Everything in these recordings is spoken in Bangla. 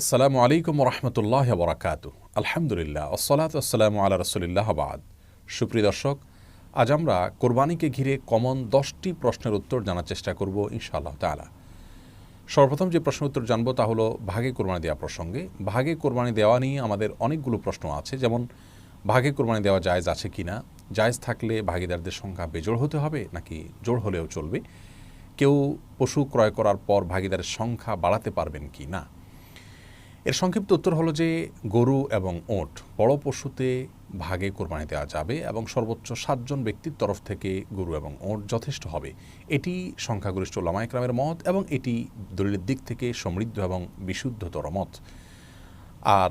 আসসালামু আলাইকুম রহমতুল্লাহ বরাকাতু। আলহামদুলিল্লাহ ওসসালাতু ওয়াসসালামু আলা রাসূলিল্লাহ বাদ। সুপ্রিয় দর্শক, আজ আমরা কোরবানিকে ঘিরে কমন 10টি প্রশ্নের উত্তর জানার চেষ্টা করব ইনশাআল্লাহ তাআলা। সর্বপ্রথম যে প্রশ্নের উত্তর জানবো তা হলো ভাগে কোরবানি দেওয়া প্রসঙ্গে। ভাগে কোরবানি দেওয়া নিয়ে আমাদের অনেকগুলো প্রশ্ন আছে, যেমন ভাগে কোরবানি দেওয়া জায়েজ আছে কিনা, জায়েজ থাকলে ভাগীদারদের সংখ্যা বেজোড় হতে হবে নাকি জোড় হলেও চলবে, কেউ পশু ক্রয় করার পর ভাগীদারের সংখ্যা বাড়াতে পারবেন কি না। এর সংক্ষিপ্ত উত্তর হলো যে গরু এবং ওট বড় পশুতে ভাগে কোরবানি দেওয়া যাবে এবং সর্বোচ্চ 7 জন ব্যক্তির তরফ থেকে গরু এবং ওট যথেষ্ট হবে। এটি সংখ্যাগরিষ্ঠ উলামা ইকরামের মত এবং এটি দলিলের দিক থেকে সমৃদ্ধ এবং বিশুদ্ধতর মত। আর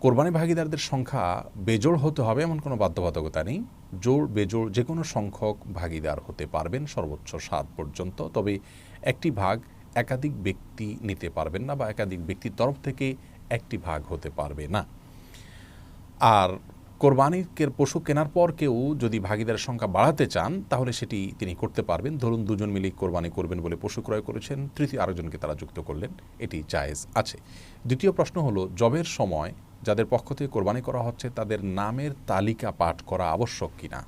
কোরবানি ভাগীদারদের সংখ্যা বেজোড় হতে হবে এমন কোনো বাধ্যবাধকতা নেই। জোড় বেজোড় যে কোনো সংখ্যক ভাগীদার হতে পারবেন সর্বোচ্চ 7 পর্যন্ত। তবে একটি ভাগ একাধিক ব্যক্তি নিতে পারবেন না বা একাধিক ব্যক্তির তরফ থেকে একটি ভাগ হতে পারবে না। আর কোরবানির পশু কেনার পর কেউ যদি ভাগীদারের সংখ্যা বাড়াতে চান তাহলে সেটি তিনি করতে পারবেন। ধরুন দুজন মিলে কোরবানি করবেন বলে পশু ক্রয় করেছেন, তৃতীয় আরেকজনকে তারা যুক্ত করলেন, এটি জায়েজ আছে। দ্বিতীয় প্রশ্ন হলো জবের সময় যাদের পক্ষ থেকে কোরবানি করা হচ্ছে তাদের নামের তালিকা পাঠ করা আবশ্যক কিনা।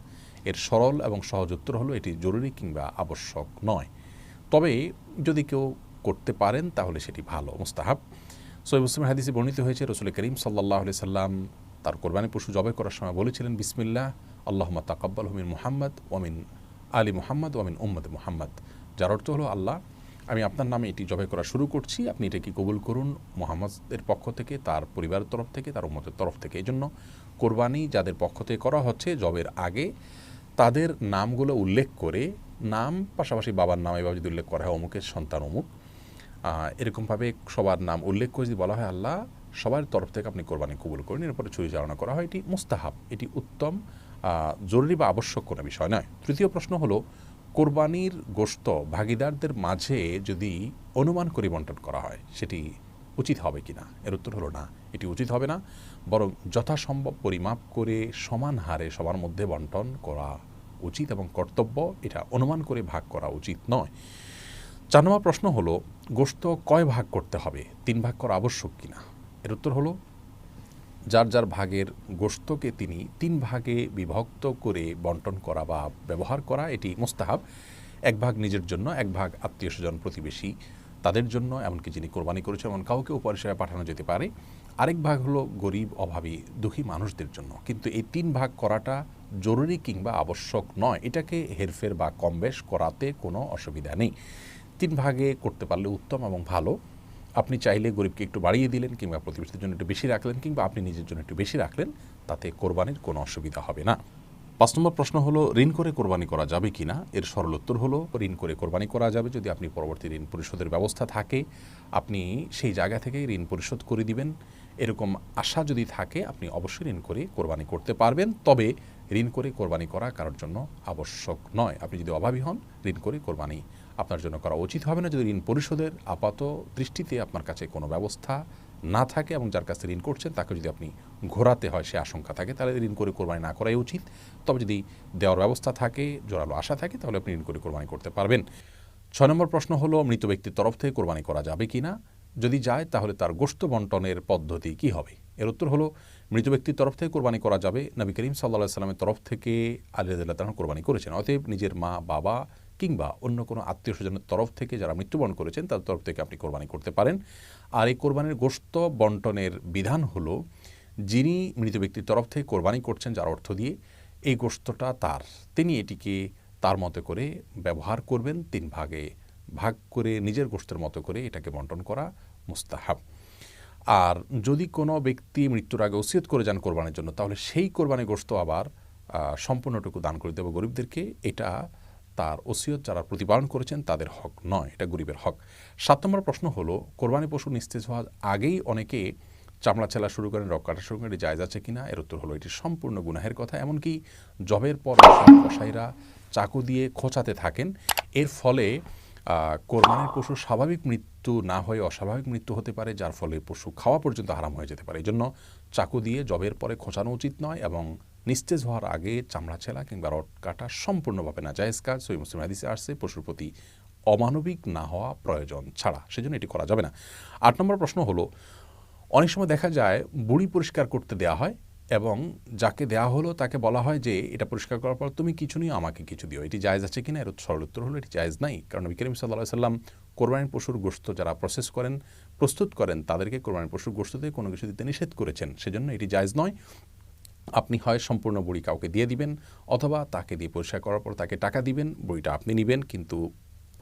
এর সরল এবং সহজ উত্তর হলো এটি জরুরি কিংবা আবশ্যক নয়। তবে যদি কেউ করতে পারেন তাহলে সেটি ভালো, মুস্তাহাব। সহিহ মুসলিমের হাদিসে বর্ণিত হয়েছে রাসূল করিম সাল্লাল্লাহু আলাইহি সাল্লাম তার কোরবানি পশু জবাই করার সময় বলেছিলেন, বিসমিল্লাহ আল্লাহুম্মা তাকাব্বালহু মিন মুহাম্মদ ওয়া মিন আলি মুহাম্মদ ওয়া মিন উম্মতি মুহাম্মদ, যার অর্থ হলো আল্লাহ আমি আপনার নামে এটি জবাই করা শুরু করছি, আপনি এটাকে কবুল করুন মুহাম্মদের পক্ষ থেকে, তার পরিবারের তরফ থেকে, তার উম্মতের তরফ থেকে। এই জন্য কোরবানি যাদের পক্ষ থেকে করা হচ্ছে জবের আগে তাদের নামগুলো উল্লেখ করে, নাম পাশাপাশি বাবার নাম এভাবে যদি উল্লেখ করা হয় অমুকের সন্তান অমুক, এরকমভাবে সবার নাম উল্লেখ করে যদি বলা হয় আল্লাহ সবার তরফ থেকে আপনি কোরবানি কবুল করেন, এরপরে ছুরি চালনা করা হয়, এটি মুস্তাহাব, এটি উত্তম, জরুরি বা আবশ্যক কোনো বিষয় নয়। তৃতীয় প্রশ্ন হলো কোরবানির গোশত ভাগীদারদের মাঝে যদি অনুমান করে বন্টন করা হয় সেটি উচিত হবে কি না। এর উত্তর হলো না, এটি উচিত হবে না, বরং যথাসম্ভব পরিমাপ করে সমান হারে সবার মধ্যে বন্টন করা উচিত এবং কর্তব্য। এটা অনুমান করে ভাগ করা উচিত নয়। 4 নম্বর প্রশ্ন হলো গোশত কয় ভাগ করতে হবে, 3 ভাগ করা আবশ্যক কিনা। এর উত্তর হলো যার যার ভাগের গোশতকে তিনি 3 ভাগে বিভক্ত করে বন্টন করা বা ব্যবহার করা এটি মুস্তাহাব। 1 ভাগ নিজের জন্য, 1 ভাগ আত্মীয় স্বজন প্রতিবেশী তাদের জন্য, এমনকি যিনি কোরবানি করেছেন এমন কাউকে উপহার হিসেবে পাঠানো যেতে পারে। আরেক ভাগ হলো গরিব অভাবী দুঃখী মানুষদের জন্য। কিন্তু এই 3 ভাগ করাটা জরুরি কিংবা আবশ্যক নয়, এটাকে হেরফের বা কমবেশ করাতে কোনো অসুবিধা নেই। 3 ভাগে করতে পারলে উত্তম এবং ভালো। আপনি চাইলে গরিবকে একটু বাড়িয়ে দিলেন কিংবা প্রতিবেশীদের জন্য একটু বেশি রাখলেন কিংবা আপনি নিজের জন্য একটু বেশি রাখলেন, তাতে কোরবানির কোনো অসুবিধা হবে না। 5 নম্বর প্রশ্ন হলো ঋণ করে কোরবানি করা যাবে কি না। এর সরল উত্তর হলো ঋণ করে কোরবানি করা যাবে যদি আপনি পরবর্তী ঋণ পরিশোধের ব্যবস্থা থাকে, আপনি সেই জায়গা থেকে ঋণ পরিশোধ করে দিবেন, এরকম আশা যদি থাকে আপনি অবশ্যই ঋণ করে কোরবানি করতে পারবেন। তবে ঋণ করে কোরবানি করা কারোর জন্য আবশ্যক নয়। আপনি যদি অভাবী হন ঋণ করে কোরবানি আপনার জন্য করা উচিত হবে না যদি ঋণ পরিশোধের আপাত দৃষ্টিতে আপনার কাছে কোনো ব্যবস্থা না থাকে এবং যার কাছ থেকে ঋণ করছেন তাকে যদি আপনি ঘোরাতে হয় সে আশঙ্কা থাকে তাহলে ঋণ করে কোরবানি না করাই উচিত। তবে যদি দেওয়ার ব্যবস্থা থাকে, জোরালো আশা থাকে, তাহলে আপনি ঋণ করে কোরবানি করতে পারবেন। 6 নম্বর প্রশ্ন হলো মৃত ব্যক্তির তরফ থেকে কোরবানি করা যাবে কি না। যদি যায় তাহলে তার গোশত বন্টনের পদ্ধতি কি হবে। এর উত্তর হলো মৃত ব্যক্তির তরফ থেকে কোরবানি করা যাবে। নবী করিম সাল্লাল্লাহু আলাইহি সাল্লামের তরফ থেকে আলী রাদিয়াল্লাহু তাআলা কোরবানি করেছেন, অতএব নিজের মা বাবা কিংবা অন্য কোনো আত্মীয় স্বজনের তরফ থেকে যারা মৃত্যুবরণ করেছেন তাদের তরফ থেকে আপনি কোরবানি করতে পারেন। আর এই কোরবানির গোশত বন্টনের বিধান হলো যিনি মৃত ব্যক্তির তরফ থেকে কোরবানি করছেন যার অর্থ দিয়ে এই গোশতটা তার, তিনি এটিকে তার মতো করে ব্যবহার করবেন, 3 ভাগে ভাগ করে নিজের গোশতের মতো করে এটাকে বন্টন করা মুস্তাহাব। আর যদি কোনো ব্যক্তি মৃত্যুর আগে ওসিয়ত করে যান কোরবানির জন্য তাহলে সেই কোরবানি গোশত আবার সম্পূর্ণটুকু দান করে দেবে গরিবদেরকে। এটা তার ওসিয়ত যারা প্রতিপালন করেছেন তাদের হক নয়, এটা গরিবের হক। 7 নম্বর প্রশ্ন হলো কোরবানি পশু নিস্তেজ হওয়ার আগেই অনেকে চামড়া ছেলা শুরু করেন, রক কাটা শুরু করেন, এটি জায়েজ আছে কিনা। এর উত্তর হলো এটি সম্পূর্ণ গুনাহের কথা। এমনকি জবের পর কসাইরা চাকু দিয়ে খোঁচাতে থাকেন, এর ফলে কোরবানির পশু স্বাভাবিক মৃত্যু না হয়ে অস্বাভাবিক মৃত্যু হতে পারে, যার ফলে পশু খাওয়া পর্যন্ত হারাম হয়ে যেতে পারে। এই জন্য চাকু দিয়ে জবের পরে খোঁচানো উচিত নয় এবং নিস্তেজ হওয়ার আগে চামড়া ছেলা কিংবা রড কাটা সম্পূর্ণভাবে না জায়েজ কাজ। সহিহ মুসলিম হাদিসে আসছে পশুর প্রতি অমানবিক না হওয়া প্রয়োজন ছাড়া, সেজন্য এটি করা যাবে না। 8 নম্বর প্রশ্ন হলো অনেক সময় দেখা যায় বুড়ি পরিষ্কার করতে দেয়া হয় এবং যাকে দেয়া হলো তাকে বলা হয় যে এটা পরিষ্কার করার পর তুমি কিছু নিও, আমাকে কিছু দিও। এটি জায়েজ আছে কিনা? এর সরল উত্তর হলো এটি জায়েজ নাই। কারণ নবী করিম সাল্লাল্লাহু আলাইহি সাল্লাম কোরবানির পশুর গোশত যারা প্রস্তুত করেন তাদেরকে কোরবানির পশুর গোশত দিয়ে কোনো কিছু দিতে নিষেধ করেছেন। সেজন্য এটি জায়েজ নয়। আপনি হয় সম্পূর্ণ বড়ি কাউকে দিয়ে দিবেন অথবা তাকে দিয়ে পরিষ্কার করার পর তাকে টাকা দিবেন, বড়িটা আপনি নিবেন, কিন্তু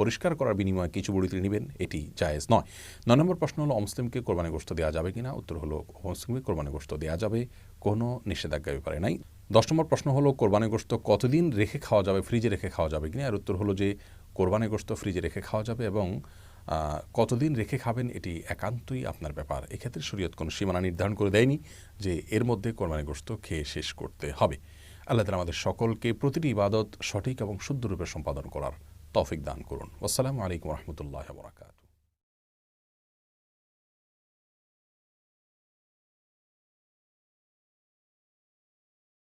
পরিষ্কার করার বিনিময়ে কিছু বড়ি তিনি নেবেন, এটি জায়েজ নয়। ৯ নম্বর প্রশ্ন হলো অমুসলিমকে কোরবানি গোশত দেওয়া যাবে কিনা? উত্তর হলো অমুসলিমকে কোরবানি গোশত দেওয়া যাবে, কোনো নিষেধাজ্ঞার ব্যাপারে নাই। ১০ নম্বর প্রশ্ন হলো কোরবানি গোশত কতদিন রেখে খাওয়া যাবে, ফ্রিজে রেখে খাওয়া যাবে কিনা? এর উত্তর হলো যে কোরবানি গোশত ফ্রিজে রেখে খাওয়া যাবে এবং কতদিন রেখে খাবেন এটি একান্তই আপনার ব্যাপার। এক্ষেত্রে শরীয়ত কোনো সীমানা নির্ধারণ করে দেয়নি যে এর মধ্যে কোরবানি গোশত খেয়ে শেষ করতে হবে। আল্লাহ তাআলা আমাদের সকলকে প্রতিটি ইবাদত সঠিক এবং শুদ্ধরূপে সম্পাদন করার তৌফিক দান করুন। আসসালামু আলাইকুম ওয়া রাহমাতুল্লাহি ওয়া বারাকাতুহু।